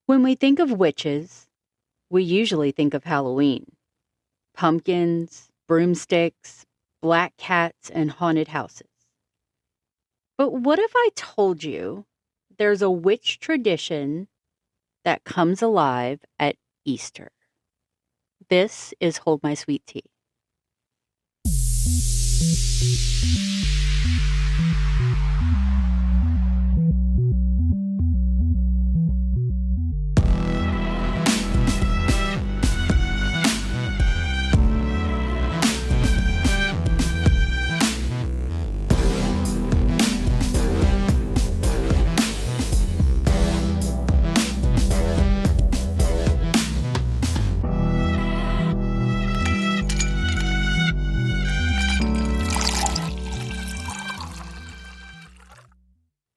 When we think of witches, we usually think of Halloween. Pumpkins, broomsticks, black cats, and haunted houses. But what if I told you there's a witch tradition that comes alive at Easter? This is Hold My Sweet Tea.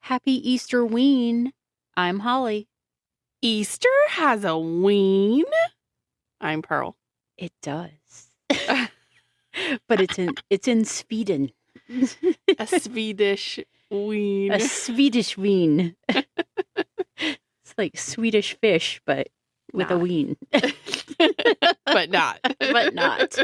Happy Easter ween. I'm Holly. Easter has a ween. I'm Pearl. It does. But it's in Sweden. A Swedish ween. A Swedish ween. It's like Swedish fish, but with a ween. But not. But not.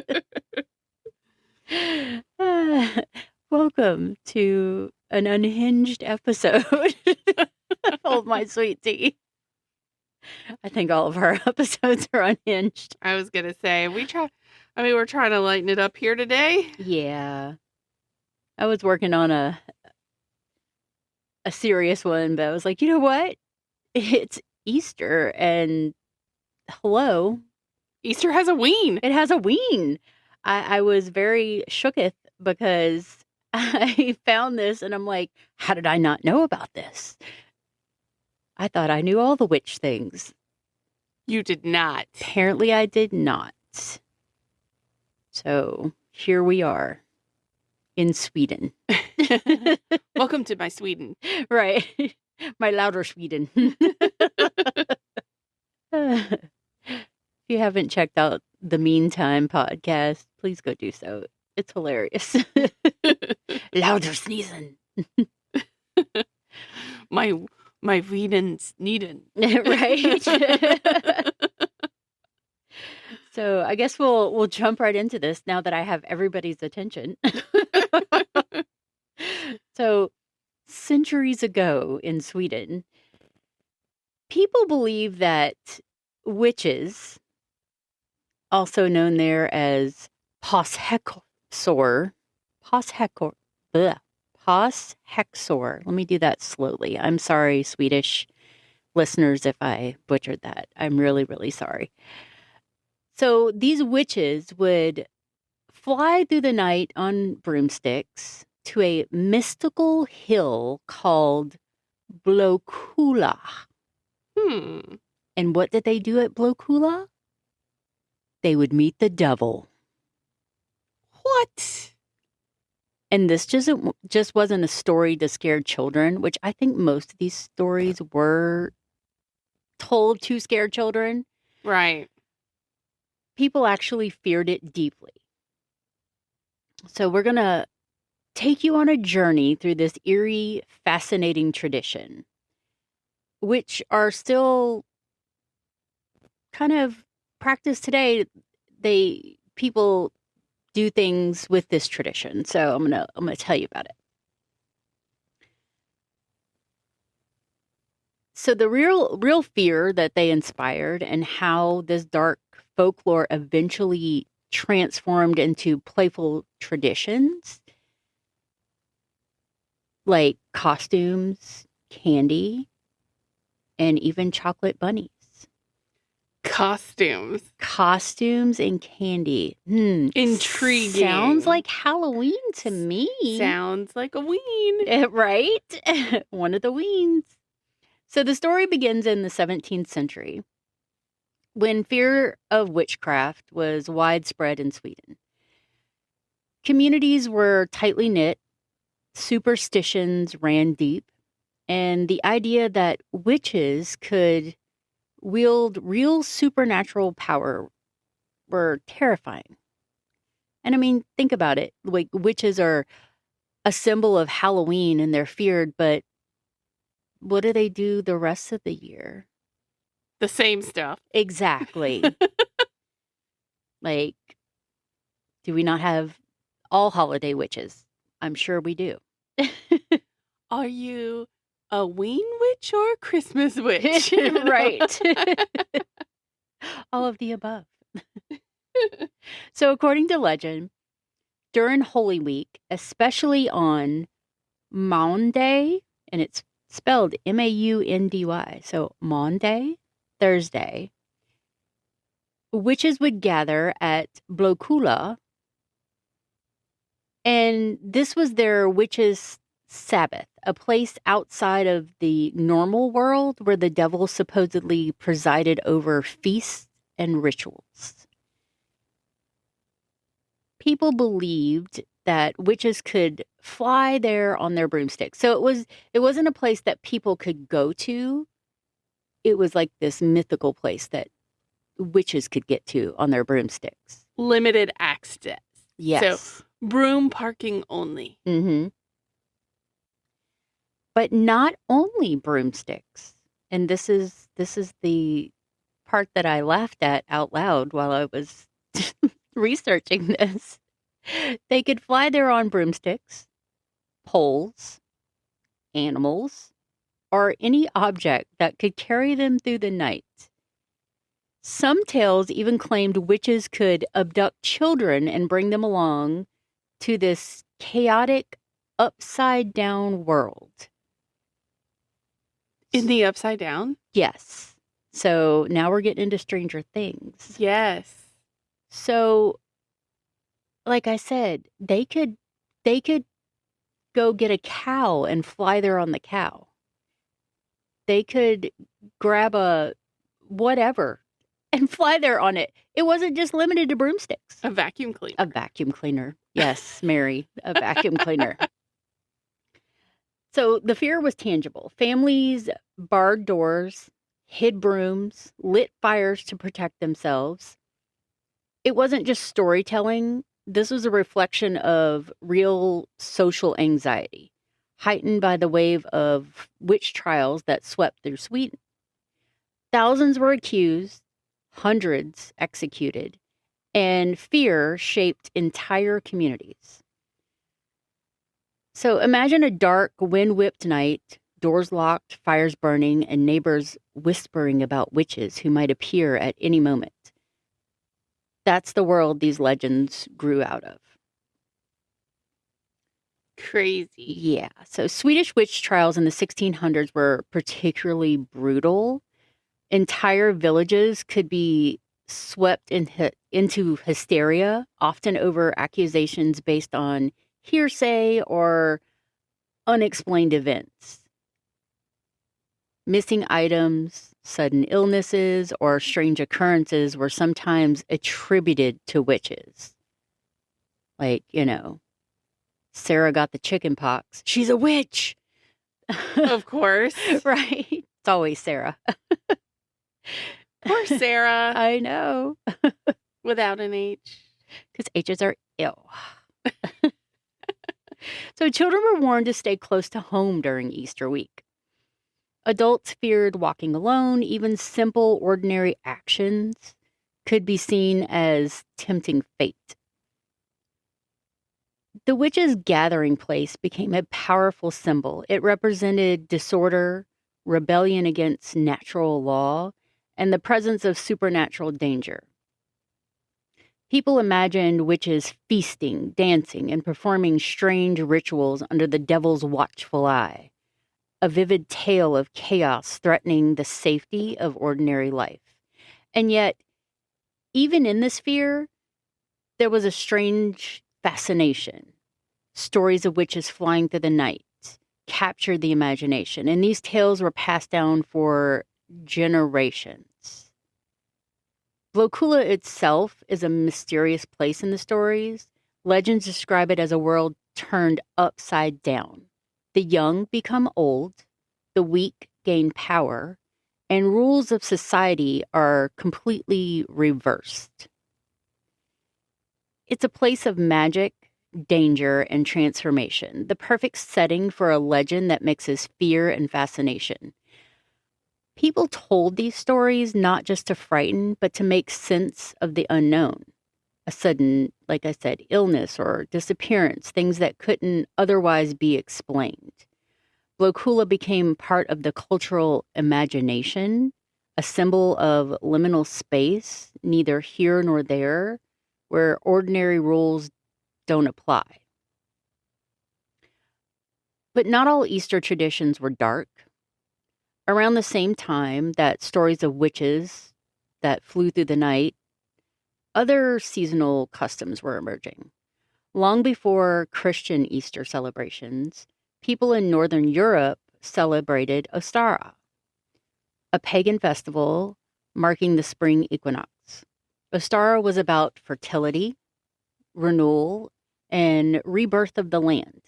Welcome to an unhinged episode of Hold My Sweet Tea. I think all of our episodes are unhinged. I was going to say, we're trying to lighten it up here today. Yeah. I was working on a serious one, but I was like, you know what? It's Easter and hello. Easter has a ween. It has a ween. I was very shooketh because I found this and I'm like, how did I not know about this? I thought I knew all the witch things. You did not. Apparently I did not. So here we are in Sweden. Welcome to my Sweden. Right. My louder Sweden. If you haven't checked out the Meantime podcast, please go do so. It's hilarious. Louder sneezing. My Whedon's needin'. Right. So I guess we'll jump right into this now that I have everybody's attention. So centuries ago in Sweden, people believe that witches, also known there as Påshäxor. Let me do that slowly. I'm sorry, Swedish listeners, if I butchered that. I'm really, really sorry. So these witches would fly through the night on broomsticks to a mystical hill called Blåkulla. And what did they do at Blåkulla? They would meet the devil. What? And this just wasn't a story to scare children, which I think most of these stories were told to scare children. Right. People actually feared it deeply. So we're going to take you on a journey through this eerie, fascinating tradition, which are still kind of practiced today. People do things with this tradition. So I'm gonna tell you about it. So the real fear that they inspired and how this dark folklore eventually transformed into playful traditions like costumes, candy, and even chocolate bunnies. Costumes and candy. Intriguing. Sounds like Halloween to me. Sounds like a ween. Right? One of the weens. So the story begins in the 17th century when fear of witchcraft was widespread in Sweden. Communities were tightly knit, superstitions ran deep, and the idea that witches could wield real supernatural power were terrifying. And I mean, think about it. Like, witches are a symbol of Halloween and they're feared, but what do they do the rest of the year? The same stuff. Exactly. Like, do we not have all holiday witches? I'm sure we do. Are you a ween witch or a Christmas witch? Right. All of the above. So, according to legend, during Holy Week, especially on Maundy, and it's spelled Maundy, so Maundy, Thursday, witches would gather at Blåkulla, and this was their witches' Sabbath, a place outside of the normal world where the devil supposedly presided over feasts and rituals. People believed that witches could fly there on their broomsticks. So it wasn't a place that people could go to. It was like this mythical place that witches could get to on their broomsticks. Limited access. Yes. So broom parking only. Mm-hmm. But not only broomsticks. And this is the part that I laughed at out loud while I was researching this. They could fly there on broomsticks, poles, animals, or any object that could carry them through the night. Some tales even claimed witches could abduct children and bring them along to this chaotic, upside-down world. In the upside down? Yes. So now we're getting into Stranger Things. Yes. So, like I said, they could go get a cow and fly there on the cow. They could grab a whatever and fly there on it. It wasn't just limited to broomsticks. A vacuum cleaner. A vacuum cleaner. Yes, Mary, a vacuum cleaner. So the fear was tangible. Families barred doors, hid brooms, lit fires to protect themselves. It wasn't just storytelling. This was a reflection of real social anxiety, heightened by the wave of witch trials that swept through Sweden. Thousands were accused, hundreds executed, and fear shaped entire communities. So imagine a dark, wind-whipped night, doors locked, fires burning, and neighbors whispering about witches who might appear at any moment. That's the world these legends grew out of. Crazy. Yeah. So Swedish witch trials in the 1600s were particularly brutal. Entire villages could be swept into hysteria, often over accusations based on hearsay or unexplained events. Missing items, sudden illnesses, or strange occurrences were sometimes attributed to witches. Like, Sarah got the chicken pox. She's a witch. Of course. Right? It's always Sarah. Poor Sarah. I know. Without an H. Because H's are ill. So children were warned to stay close to home during Easter week. Adults feared walking alone. Even simple, ordinary actions could be seen as tempting fate. The witches' gathering place became a powerful symbol. It represented disorder, rebellion against natural law, and the presence of supernatural danger. People imagined witches feasting, dancing, and performing strange rituals under the devil's watchful eye, a vivid tale of chaos threatening the safety of ordinary life. And yet, even in this fear, there was a strange fascination. Stories of witches flying through the night captured the imagination, and these tales were passed down for generations. Blåkulla itself is a mysterious place in the stories. Legends describe it as a world turned upside down. The young become old, the weak gain power, and rules of society are completely reversed. It's a place of magic, danger, and transformation, the perfect setting for a legend that mixes fear and fascination. People told these stories not just to frighten, but to make sense of the unknown. A sudden, like I said, illness or disappearance, things that couldn't otherwise be explained. Blåkulla became part of the cultural imagination, a symbol of liminal space, neither here nor there, where ordinary rules don't apply. But not all Easter traditions were dark. Around the same time that stories of witches that flew through the night, other seasonal customs were emerging. Long before Christian Easter celebrations, people in Northern Europe celebrated Ostara, a pagan festival marking the spring equinox. Ostara was about fertility, renewal, and rebirth of the land.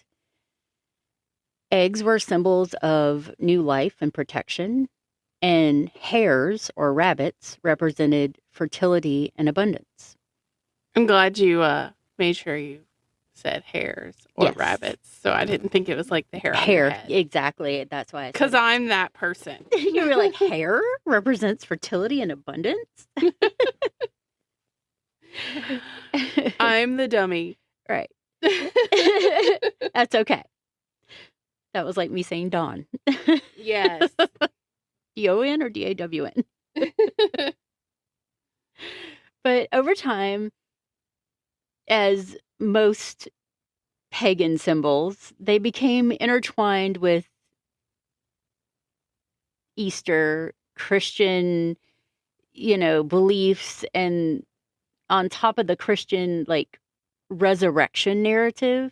Eggs were symbols of new life and protection, and hares, or rabbits, represented fertility and abundance. I'm glad you made sure you said hares or Yes. rabbits, so I didn't think it was like the hair on your Hare, head. exactly. That's why I said Because it. I'm that person. You were like, hair represents fertility and abundance? I'm the dummy. Right. That's okay. That was like me saying Dawn. Yes. D-O-N or D-A-W-N? But over time, as most pagan symbols, they became intertwined with Easter, Christian, beliefs, and on top of the Christian, like, resurrection narrative,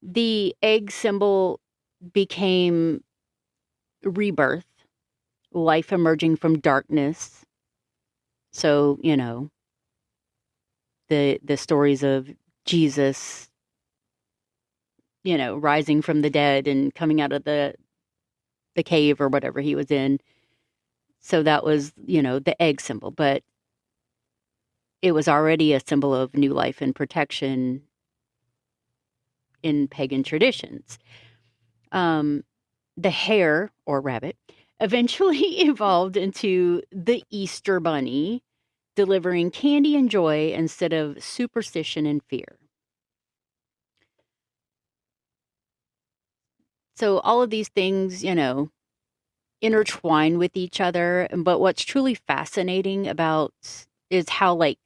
the egg symbol became rebirth, life emerging from darkness. So, the stories of Jesus, rising from the dead and coming out of the cave or whatever he was in. So that was, the egg symbol, but it was already a symbol of new life and protection in pagan traditions. The hare, or rabbit, eventually evolved into the Easter bunny, delivering candy and joy instead of superstition and fear. So all of these things, intertwine with each other. But what's truly fascinating about is how, like,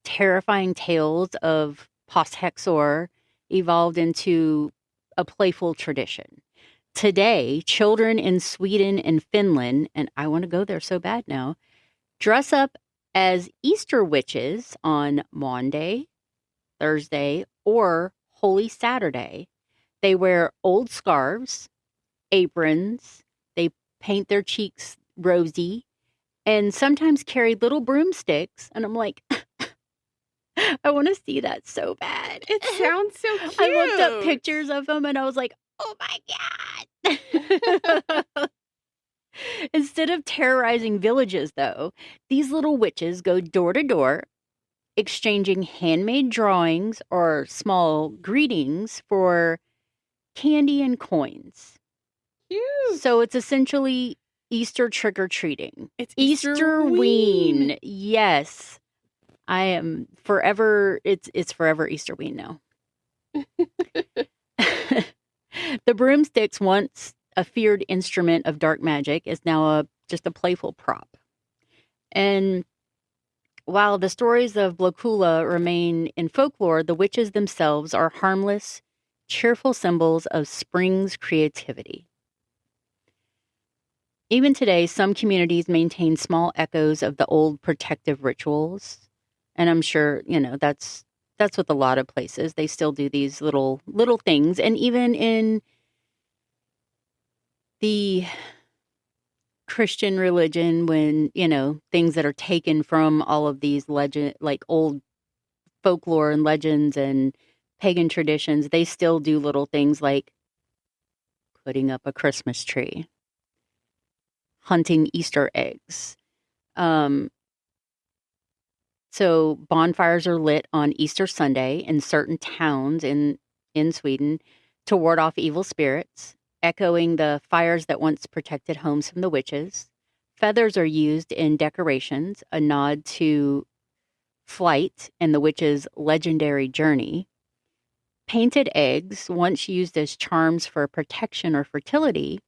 terrifying tales of post-Hexor evolved into a playful tradition. Today, children in Sweden and Finland, and I want to go there so bad now, dress up as Easter witches on Maunday, Thursday, or Holy Saturday. They wear old scarves, aprons, they paint their cheeks rosy, and sometimes carry little broomsticks. And I'm like, I want to see that so bad. It sounds so cute. I looked up pictures of them and I was like, oh my God. Instead of terrorizing villages, though, these little witches go door to door, exchanging handmade drawings or small greetings for candy and coins. Cute. So it's essentially Easter trick-or-treating. It's Easterween. Yes. I am forever, it's forever Easterween now. The broomsticks, once a feared instrument of dark magic, is now just a playful prop. And while the stories of Blåkulla remain in folklore, the witches themselves are harmless, cheerful symbols of spring's creativity. Even today, some communities maintain small echoes of the old protective rituals. And I'm sure, that's with a lot of places. They still do these little things. And even in the Christian religion, when, things that are taken from all of these like old folklore and legends and pagan traditions, they still do little things like putting up a Christmas tree, hunting Easter eggs. So bonfires are lit on Easter Sunday in certain towns in Sweden to ward off evil spirits, echoing the fires that once protected homes from the witches. Feathers are used in decorations, a nod to flight and the witch's legendary journey. Painted eggs, once used as charms for protection or fertility,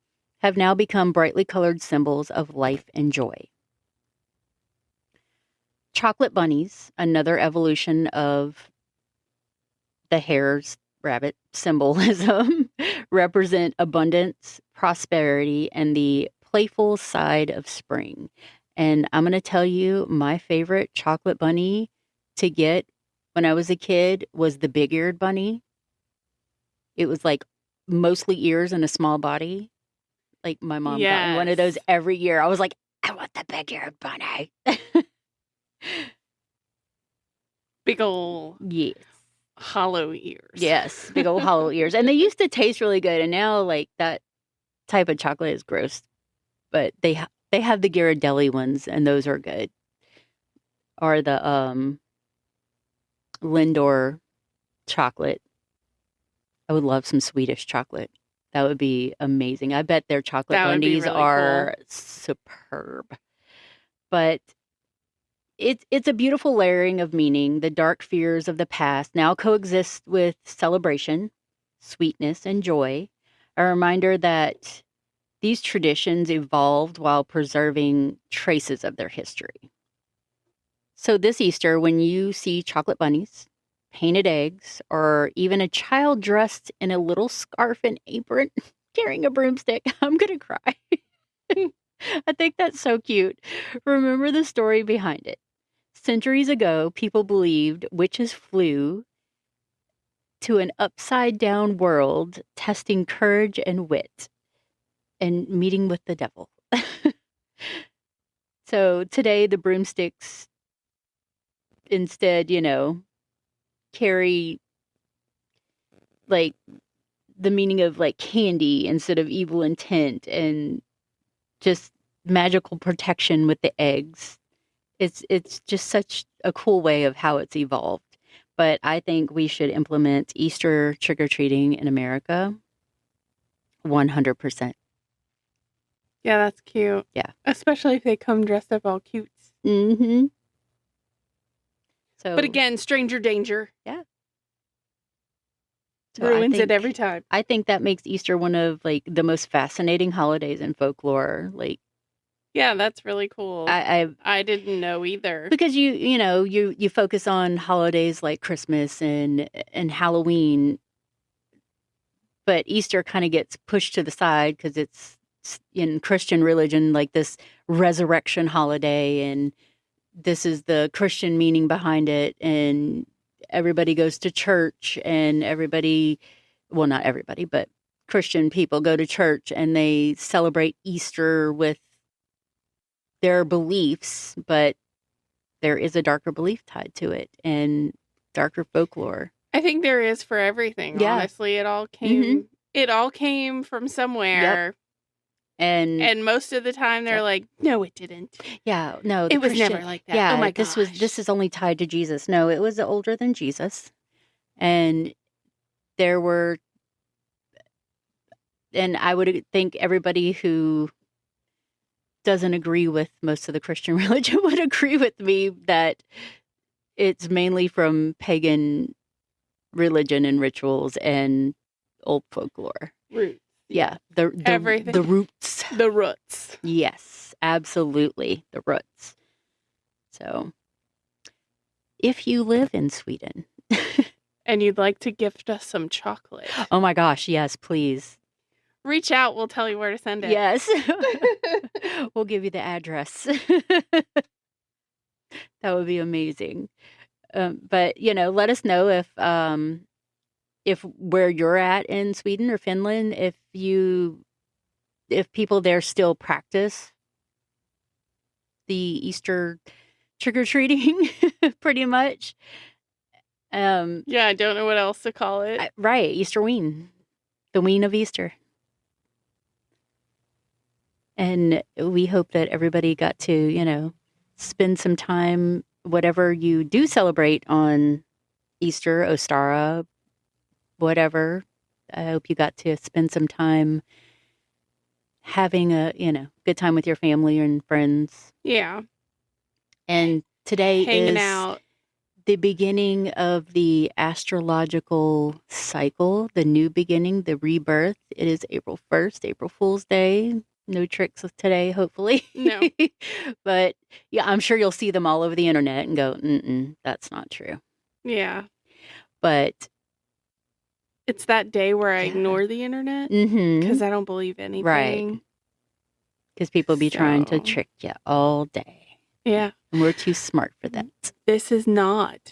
have now become brightly colored symbols of life and joy. Chocolate bunnies, another evolution of the hare's rabbit symbolism, represent abundance, prosperity, and the playful side of spring. And I'm going to tell you, my favorite chocolate bunny to get when I was a kid was the big-eared bunny. It was like mostly ears and a small body. Like my mom got me one of those Yes. every year. I was like, I want the big-eared bunny. Big ol' Yes. hollow ears. Yes, big old hollow ears. And they used to taste really good. And now, like, that type of chocolate is gross. But they have the Ghirardelli ones, and those are good. Or the Lindor chocolate. I would love some Swedish chocolate. That would be amazing. I bet their chocolate That would be bunnies really are cool. superb. But it's a beautiful layering of meaning. The dark fears of the past now coexist with celebration, sweetness, and joy. A reminder that these traditions evolved while preserving traces of their history. So this Easter, when you see chocolate bunnies, painted eggs, or even a child dressed in a little scarf and apron carrying a broomstick, I'm going to cry. I think that's so cute. Remember the story behind it. Centuries ago, people believed witches flew to an upside-down world, testing courage and wit, and meeting with the devil. So today, the broomsticks instead, carry like the meaning of like candy instead of evil intent and just magical protection with the eggs. It's just such a cool way of how it's evolved. But I think we should implement Easter trick-or-treating in America 100%. Yeah, that's cute. Yeah. Especially if they come dressed up all cute. Mm-hmm. So, But again, stranger danger. Yeah. So Ruins it every time. I think that makes Easter one of like the most fascinating holidays in folklore. Like, yeah, that's really cool. I didn't know either. Because you focus on holidays like Christmas and Halloween, but Easter kind of gets pushed to the side because it's in Christian religion, like this resurrection holiday, and this is the Christian meaning behind it, and everybody goes to church, and well, not everybody, but Christian people go to church and they celebrate Easter with their beliefs, but there is a darker belief tied to it and darker folklore. I think there is for everything. Yeah. Honestly, it all came from somewhere. Yep. And most of the time they're like, no, it didn't. Yeah, no, it was never like that. Yeah, oh my gosh. This is only tied to Jesus. No, it was older than Jesus. And I would think everybody who doesn't agree with most of the Christian religion would agree with me that it's mainly from pagan religion and rituals and old folklore. Roots. Yeah, everything. The roots. The roots. Yes, absolutely, the roots. So, if you live in Sweden and you'd like to gift us some chocolate, oh my gosh, yes, please. Reach out. We'll tell you where to send it. Yes. We'll give you the address. That would be amazing. But, let us know if where you're at in Sweden or Finland, if people there still practice the Easter trick-or-treating, pretty much. Yeah, I don't know what else to call it. Right, Easter ween. The ween of Easter. And we hope that everybody got to, spend some time, whatever you do celebrate on Easter, Ostara, whatever. I hope you got to spend some time having a, good time with your family and friends. Yeah. And today Hanging is out. the beginning of the astrological cycle, the new beginning, the rebirth. It is April 1st, April Fool's Day. No tricks today, hopefully. No. But yeah, I'm sure you'll see them all over the internet and go, that's not true. Yeah. But it's that day where I ignore the internet because I don't believe anything. Right. Because people be trying to trick you all day. Yeah. And we're too smart for that. This is not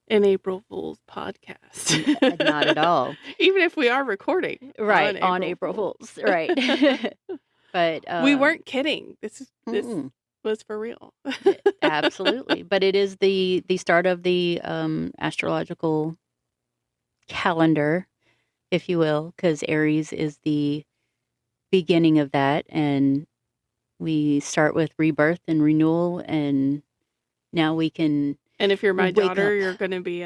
an April Fool's podcast. Not at all. Even if we are recording. Right. On April Fool's. Right. But we weren't kidding. This was for real. Absolutely. But it is the start of the astrological calendar, if you will, because Aries is the beginning of that. And we start with rebirth and renewal, and now we can. And if you're my daughter, you're going to be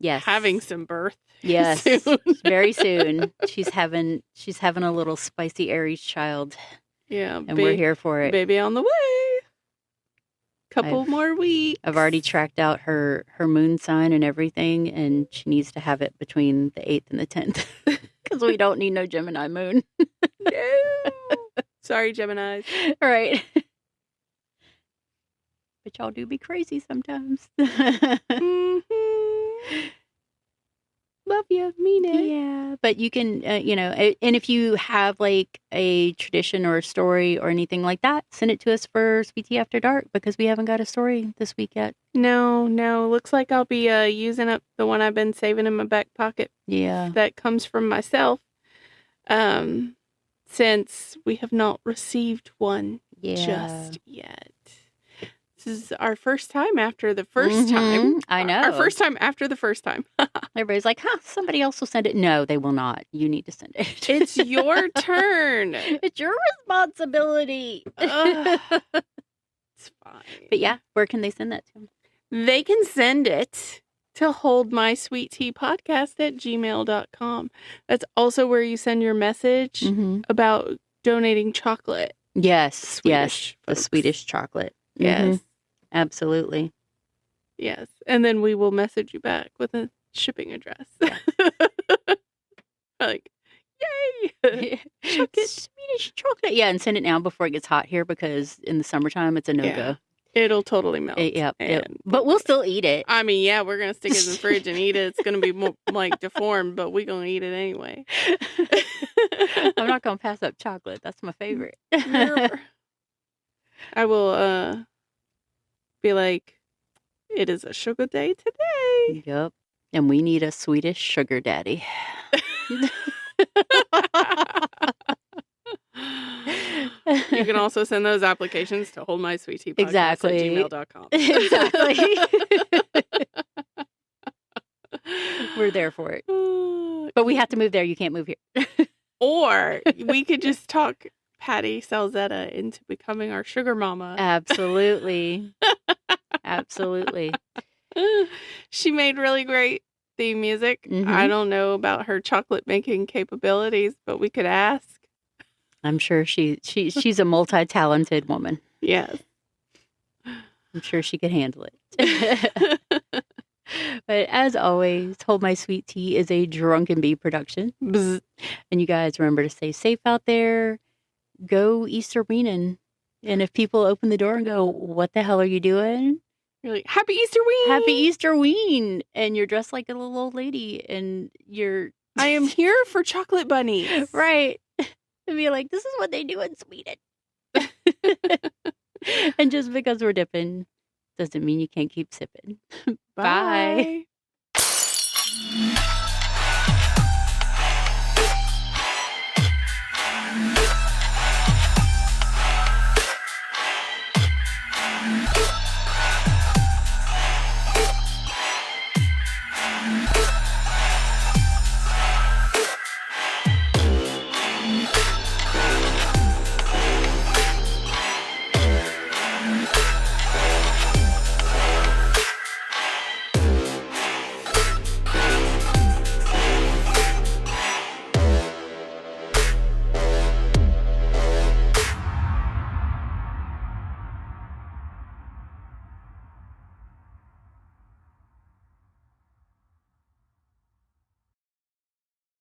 having some birth. Yes, soon. Very soon. She's having a little spicy Aries child. Yeah, and we're here for it. Baby on the way. Couple more weeks. I've already tracked out her moon sign and everything, and she needs to have it between the 8th and the 10th because we don't need no Gemini moon. No. Sorry, Geminis. Right. But y'all do be crazy sometimes. Love you, mean it. Yeah, but you can, and if you have like a tradition or a story or anything like that, send it to us for Sweet Tea After Dark because we haven't got a story this week yet. No. Looks like I'll be using up the one I've been saving in my back pocket. Yeah. That comes from myself. Since we have not received one just yet. This is our first time after the first time. I know. Our first time after the first time. Everybody's like, somebody else will send it. No, they will not. You need to send it. It's your turn. It's your responsibility. It's fine. But yeah, where can they send that to? They can send it to holdmysweetteapodcast@gmail.com. That's also where you send your message about donating chocolate. Yes, Swedish the Swedish chocolate. Yes. Absolutely. Yes. And then we will message you back with a shipping address. Like, yay! Swedish chocolate. Yeah, and send it now before it gets hot here because in the summertime it's a no-go. Yeah. It'll totally melt. But we'll still eat it. I mean, yeah, we're going to stick it in the fridge and eat it. It's going to be more, deformed, but we're going to eat it anyway. I'm not going to pass up chocolate. That's my favorite. I will be like, it is a sugar day today. Yep. And we need a Swedish sugar daddy. You can also send those applications to holdmysweetteapodcast@gmail.com. Exactly. We're there for it. But we have to move there. You can't move here. Or we could just talk Patty Salzetta into becoming our sugar mama. Absolutely. Absolutely. She made really great theme music. I don't know about her chocolate making capabilities, but we could ask. I'm sure she's a multi-talented woman. Yes. I'm sure she could handle it. But as always, Hold My Sweet Tea is a Drunken Bee production. Bzz. And you guys remember to stay safe out there. Go Easter weaning. And if people open the door and go, what the hell are you doing? You're like, Happy Easter Ween! Happy Easter Ween! And you're dressed like a little old lady and you're... I am here for chocolate bunnies. Right. And be like, this is what they do in Sweden. And just because we're dipping doesn't mean you can't keep sipping. Bye.